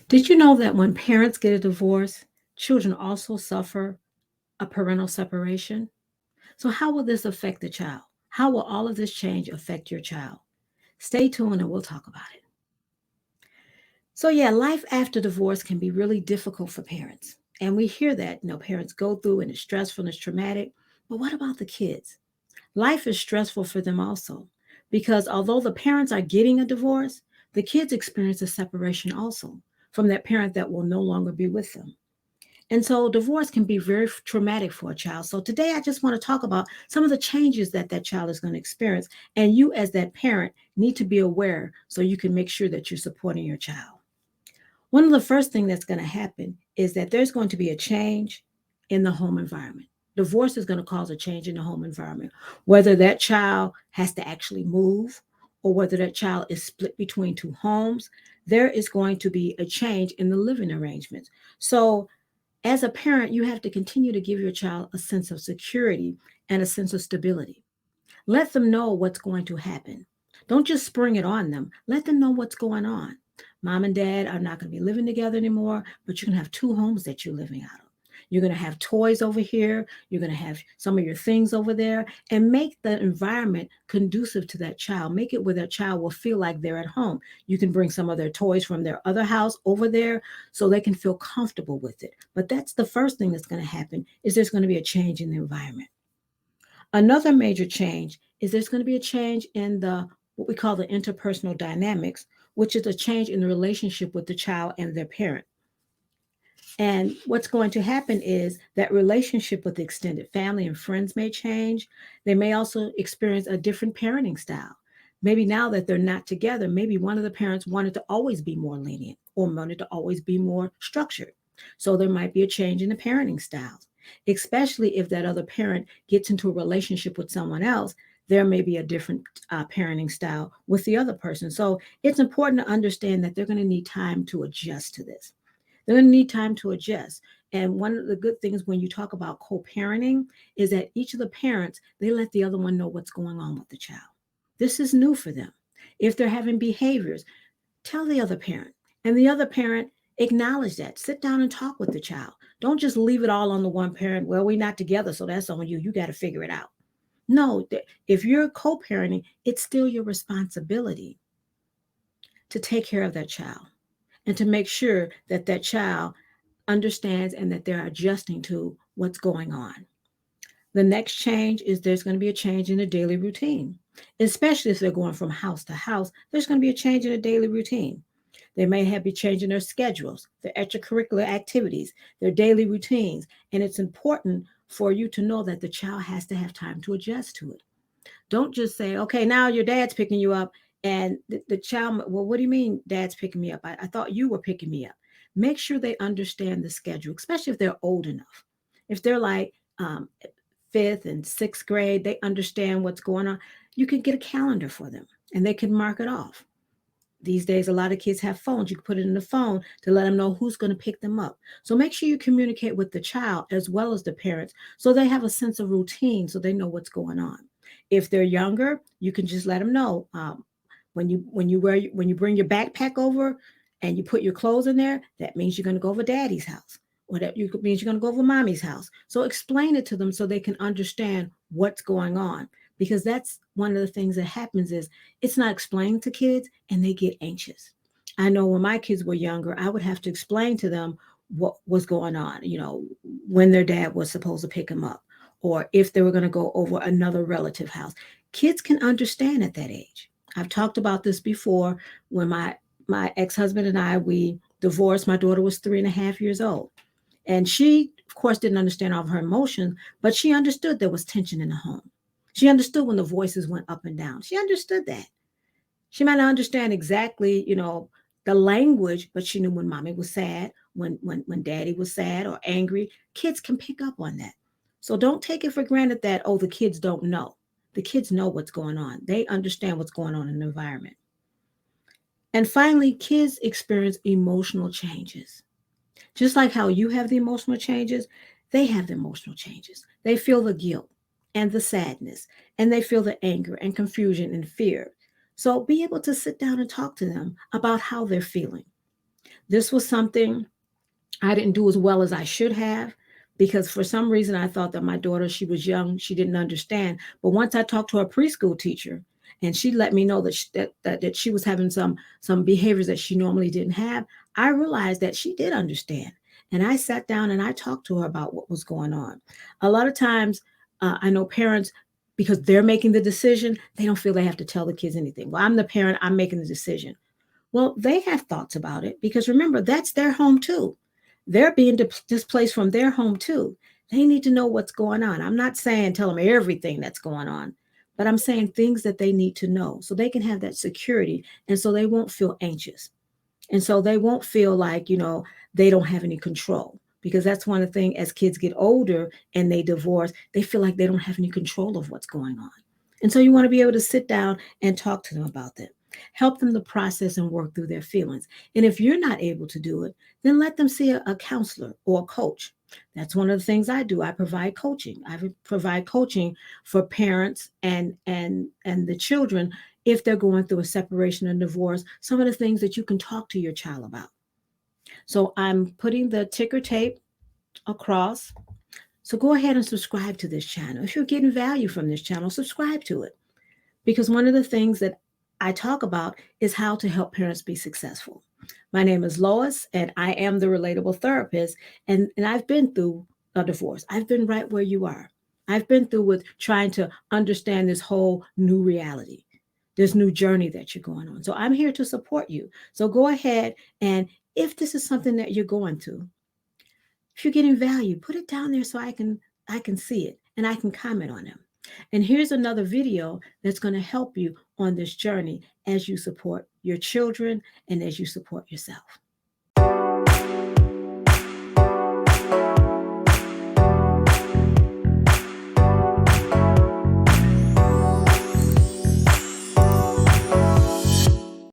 Did you know that when parents get a divorce, children also suffer a parental separation? So, how will this affect the child? How will all of this change affect your child? Stay tuned and we'll talk about it. So, yeah, life after divorce can be really difficult for parents. And we hear that, parents go through and it's stressful and it's traumatic. But what about the kids? Life is stressful for them also, because although the parents are getting a divorce, the kids experience a separation also from that parent that will no longer be with them. And so divorce can be very traumatic for a child. So today I just want to talk about some of the changes that that child is going to experience. And you, as that parent, need to be aware so you can make sure that you're supporting your child. One of the first things that's going to happen is that there's going to be a change in the home environment. Divorce is going to cause a change in the home environment, whether that child has to actually move or whether that child is split between two homes. There is going to be a change in the living arrangements. So, as a parent, you have to continue to give your child a sense of security and a sense of stability. Let them know what's going to happen. Don't just spring it on them. Let them know what's going on. Mom and dad are not going to be living together anymore, but you're going to have two homes that you're living out of. You're going to have toys over here. You're going to have some of your things over there, and make the environment conducive to that child. Make it where that child will feel like they're at home. You can bring some of their toys from their other house over there so they can feel comfortable with it. But that's the first thing that's going to happen, is there's going to be a change in the environment. Another major change is there's going to be a change in the what we call the interpersonal dynamics, which is a change in the relationship with the child and their parent. And what's going to happen is that relationship with the extended family and friends may change. They may also experience a different parenting style. Maybe now that they're not together, maybe one of the parents wanted to always be more lenient or wanted to always be more structured. So there might be a change in the parenting styles, especially if that other parent gets into a relationship with someone else. There may be a different parenting style with the other person. So it's important to understand that they're going to need time to adjust to this. They're going to need time to adjust. And one of the good things when you talk about co-parenting is that each of the parents, they let the other one know what's going on with the child. This is new for them. If they're having behaviors, tell the other parent. And the other parent, acknowledge that. Sit down and talk with the child. Don't just leave it all on the one parent. Well, we're not together, so that's on you. You got to figure it out. No, if you're co-parenting, it's still your responsibility to take care of that child and to make sure that that child understands and that they're adjusting to what's going on. The next change is there's going to be a change in the daily routine, especially if they're going from house to house. There's going to be a change in the daily routine. They may have be changing their schedules, their extracurricular activities, their daily routines. And it's important for you to know that the child has to have time to adjust to it. Don't just say, okay, now your dad's picking you up. And the child, well, what do you mean dad's picking me up? I thought you were picking me up. Make sure they understand the schedule, especially if they're old enough. If they're like fifth and sixth grade, they understand what's going on. You can get a calendar for them and they can mark it off. These days, a lot of kids have phones. You can put it in the phone to let them know who's going to pick them up. So make sure you communicate with the child as well as the parents so they have a sense of routine so they know what's going on. If they're younger, you can just let them know when you bring your backpack over and you put your clothes in there, that means you're going to go over daddy's house. Or that means you're going to go over mommy's house. So explain it to them so they can understand what's going on. Because that's one of the things that happens is it's not explained to kids and they get anxious. I know when my kids were younger, I would have to explain to them what was going on, when their dad was supposed to pick them up or if they were going to go over another relative house. Kids can understand at that age. I've talked about this before when my ex-husband and we divorced. My daughter was 3.5 years old. And she, of course, didn't understand all of her emotions, but she understood there was tension in the home. She understood when the voices went up and down. She understood that. She might not understand exactly, the language, but she knew when mommy was sad, when daddy was sad or angry. Kids can pick up on that. So don't take it for granted that, oh, the kids don't know. The kids know what's going on. They understand what's going on in the environment. And finally, kids experience emotional changes. Just like how you have the emotional changes, they have the emotional changes. They feel the guilt and the sadness, and they feel the anger and confusion and fear. So be able to sit down and talk to them about how they're feeling. This was something I didn't do as well as I should have, because for some reason I thought that my daughter, she was young, she didn't understand. But once I talked to her preschool teacher, and she let me know that that she was having some behaviors that she normally didn't have, I realized that she did understand. And I sat down and I talked to her about what was going on. A lot of times, I know parents, because they're making the decision, they don't feel they have to tell the kids anything. Well, I'm the parent, I'm making the decision. Well, they have thoughts about it, because remember, that's their home too. They're being displaced from their home too. They need to know what's going on. I'm not saying tell them everything that's going on, but I'm saying things that they need to know so they can have that security, and so they won't feel anxious. And so they won't feel like, they don't have any control, because that's one of the things, as kids get older and they divorce, they feel like they don't have any control of what's going on. And so you want to be able to sit down and talk to them about that. Help them to process and work through their feelings. And if you're not able to do it, then let them see a counselor or a coach. That's one of the things I do. I provide coaching. I provide coaching for parents and the children, if they're going through a separation and divorce, some of the things that you can talk to your child about. So I'm putting the ticker tape across. So go ahead and subscribe to this channel. If you're getting value from this channel, subscribe to it. Because one of the things that I talk about is how to help parents be successful. My name is Lois, and I am the Relatable Therapist. And I've been through a divorce. I've been right where you are. I've been through with trying to understand this whole new reality, this new journey that you're going on. So I'm here to support you. So go ahead, and if this is something that you're going through, if you're getting value, put it down there so I can see it and I can comment on them. And here's another video that's going to help you on this journey as you support your children and as you support yourself.